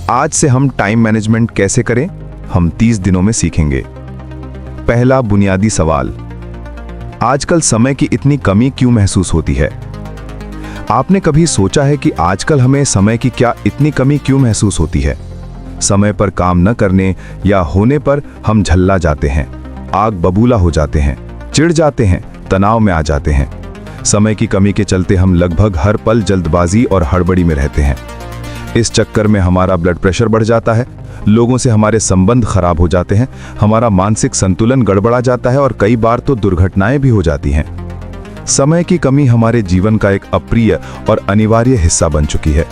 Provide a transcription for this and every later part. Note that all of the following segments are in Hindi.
आज से हम टाइम मैनेजमेंट कैसे करें, हम 30 दिनों में सीखेंगे। पहला बुनियादी सवाल, आजकल समय की इतनी कमी क्यों महसूस होती है? आपने कभी सोचा है कि आजकल हमें समय की क्या इतनी कमी क्यों महसूस होती है? समय पर काम न करने या होने पर हम झल्ला जाते हैं, आग बबूला हो जाते हैं, चिढ़ जाते हैं, तनाव में आ जाते हैं। समय की कमी के चलते हम लगभग हर पल जल्दबाजी और हड़बड़ी में रहते हैं। इस चक्कर में हमारा ब्लड प्रेशर बढ़ जाता है, लोगों से हमारे संबंध खराब हो जाते हैं, हमारा मानसिक संतुलन गड़बड़ा जाता है और कई बार तो दुर्घटनाएं भी हो जाती हैं। समय की कमी हमारे जीवन का एक अप्रिय और अनिवार्य हिस्सा बन चुकी है।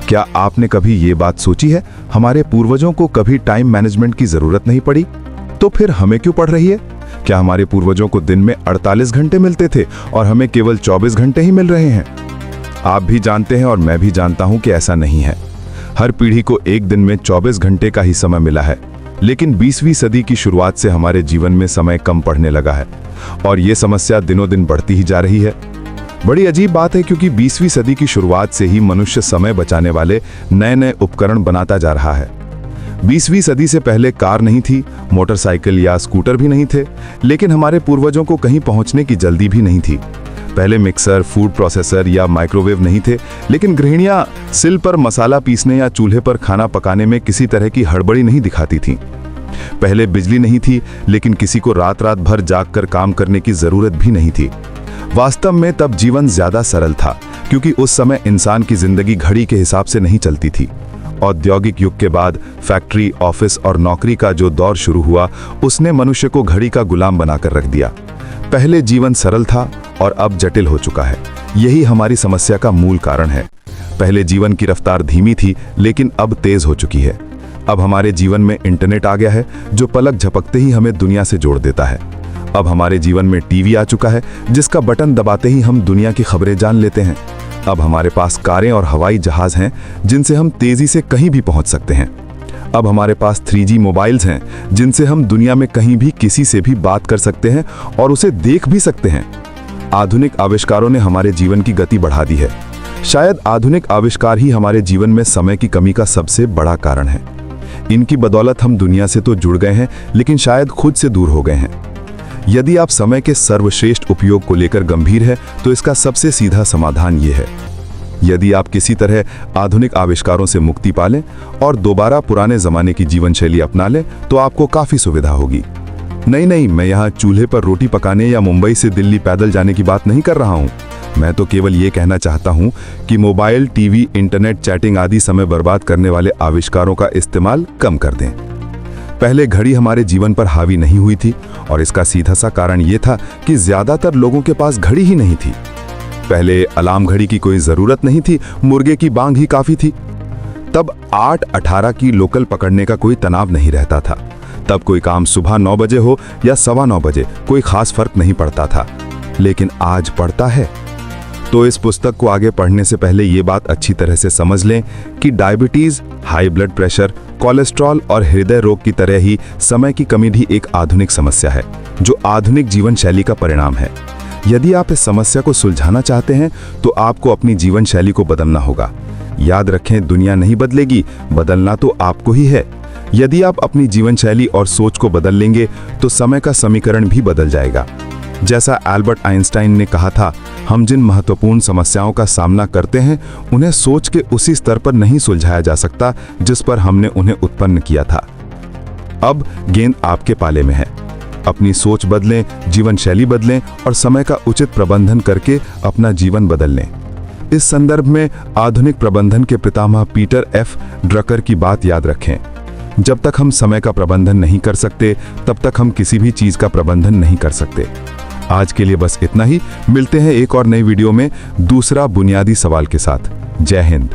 क्या आपने कभी ये बात सोची है, हमारे पूर्वजों को कभी टाइम मैनेजमेंट की जरूरत नहीं पड़ी, तो फिर हमें क्यों पड़ रही है? क्या हमारे पूर्वजों को दिन में 48 घंटे मिलते थे और हमें केवल 24 घंटे ही मिल रहे हैं? आप भी जानते हैं और मैं भी जानता हूं कि ऐसा नहीं है। हर पीढ़ी को एक दिन में 24 घंटे का ही समय मिला है, लेकिन 20वीं सदी की शुरुआत से हमारे जीवन में समय कम पड़ने लगा है और ये समस्या दिनों दिन बढ़ती ही जा रही है। बड़ी अजीब बात है, क्योंकि 20वीं सदी की शुरुआत से ही मनुष्य समय बचाने वाले नए नए उपकरण बनाता जा रहा है। 20वीं सदी से पहले कार नहीं थी, मोटरसाइकिल या स्कूटर भी नहीं थे, लेकिन हमारे पूर्वजों को कहीं पहुंचने की जल्दी भी नहीं थी। पहले मिक्सर, फूड प्रोसेसर या माइक्रोवेव नहीं थे, लेकिन गृहिणियां सिल पर मसाला पीसने या चूल्हे पर खाना पकाने में किसी तरह की हड़बड़ी नहीं दिखाती थीं। पहले बिजली नहीं थी, लेकिन किसी को रात रात भर जागकर काम करने की जरूरत भी नहीं थी। वास्तव में तब जीवन ज्यादा सरल था, क्योंकि उस समय इंसान की जिंदगी घड़ी के हिसाब से नहीं चलती थी। औद्योगिक युग के बाद फैक्ट्री, ऑफिस और नौकरी का जो दौर शुरू हुआ, उसने मनुष्य को घड़ी का गुलाम बनाकर रख दिया। पहले जीवन सरल था और अब जटिल हो चुका है। यही हमारी समस्या का मूल कारण है। पहले जीवन की रफ्तार धीमी थी, लेकिन अब तेज हो चुकी है। अब हमारे जीवन में इंटरनेट आ गया है, जो पलक झपकते ही हमें दुनिया से जोड़ देता है। अब हमारे जीवन में टीवी आ चुका है, जिसका बटन दबाते ही हम दुनिया की खबरें जान लेते हैं। अब हमारे पास कारें और हवाई जहाज हैं, जिनसे हम तेजी से कहीं भी पहुंच सकते हैं। अब हमारे पास 3G मोबाइल्स हैं, जिनसे हम दुनिया में कहीं भी किसी से भी बात कर सकते हैं और उसे देख भी सकते हैं। आधुनिक आविष्कारों ने हमारे जीवन की गति बढ़ा दी है। शायद आधुनिक आविष्कार ही हमारे जीवन में समय की कमी का सबसे बड़ा कारण है। इनकी बदौलत हम दुनिया से तो जुड़ गए हैं, लेकिन शायद खुद से दूर हो गए हैं। यदि आप समय के सर्वश्रेष्ठ उपयोग को लेकर गंभीर हैं, तो इसका सबसे सीधा समाधान ये है। यदि आप किसी तरह आधुनिक आविष्कारों से मुक्ति पालें और दोबारा पुराने जमाने की जीवन शैली अपना लें, तो आपको काफी सुविधा होगी। नहीं, मैं यहाँ चूल्हे पर रोटी पकाने या मुंबई से दिल्ली पैदल जाने की बात नहीं कर रहा हूँ। मैं तो केवल ये कहना चाहता हूँ कि मोबाइल, टीवी, इंटरनेट, चैटिंग आदि समय बर्बाद करने वाले आविष्कारों का इस्तेमाल कम कर दें। पहले घड़ी हमारे जीवन पर हावी नहीं हुई थी, और इसका सीधा सा कारण ये था कि ज्यादातर लोगों के पास घड़ी ही नहीं थी। पहले अलार्म घड़ी की कोई जरूरत नहीं थी, मुर्गे की बांग ही काफी थी। तब 8:18 की लोकल पकड़ने का कोई तनाव नहीं रहता था। तब कोई काम सुबह 9 बजे हो या 9:15 बजे, कोई खास फर्क नहीं पड़ता था। लेकिन आज पड़ता है। तो इस पुस्तक को आगे पढ़ने से पहले ये बात अच्छी तरह से समझ लें कि diabetes, high blood pressure, cholesterol और हृदय रोग की तरह ही समय की कमी भी एक आधुनिक समस्या है, जो आधुनिक जीवन शैली का परिणाम है। यदि आप इस समस्या को सुलझाना चाहते हैं, तो आपको अपनी जीवन शैली को बदलना होगा। याद रखें, दुनिया नहीं बदलेगी, बदलना तो आपको ही है। यदि आप अपनी जीवन शैली और सोच को बदल लेंगे, तो समय का समीकरण भी बदल जाएगा। जैसा एल्बर्ट आइंस्टाइन ने कहा था, हम जिन महत्वपूर्ण समस्याओं का सामना करते हैं, उन्हें सोच के उसी स्तर पर नहीं सुलझाया जा सकता जिस पर हमने उन्हें उत्पन्न किया था। अब गेंद आपके पाले में है। अपनी सोच बदलें, जीवन शैली बदलें और समय का उचित प्रबंधन करके अपना जीवन बदल लें। इस संदर्भ में आधुनिक प्रबंधन के पितामह पीटर एफ ड्रकर की बात याद रखें। जब तक हम समय का प्रबंधन नहीं कर सकते, तब तक हम किसी भी चीज का प्रबंधन नहीं कर सकते। आज के लिए बस इतना ही। मिलते हैं एक और नई वीडियो में दूसरा बुनियादी सवाल के साथ। जय हिंद।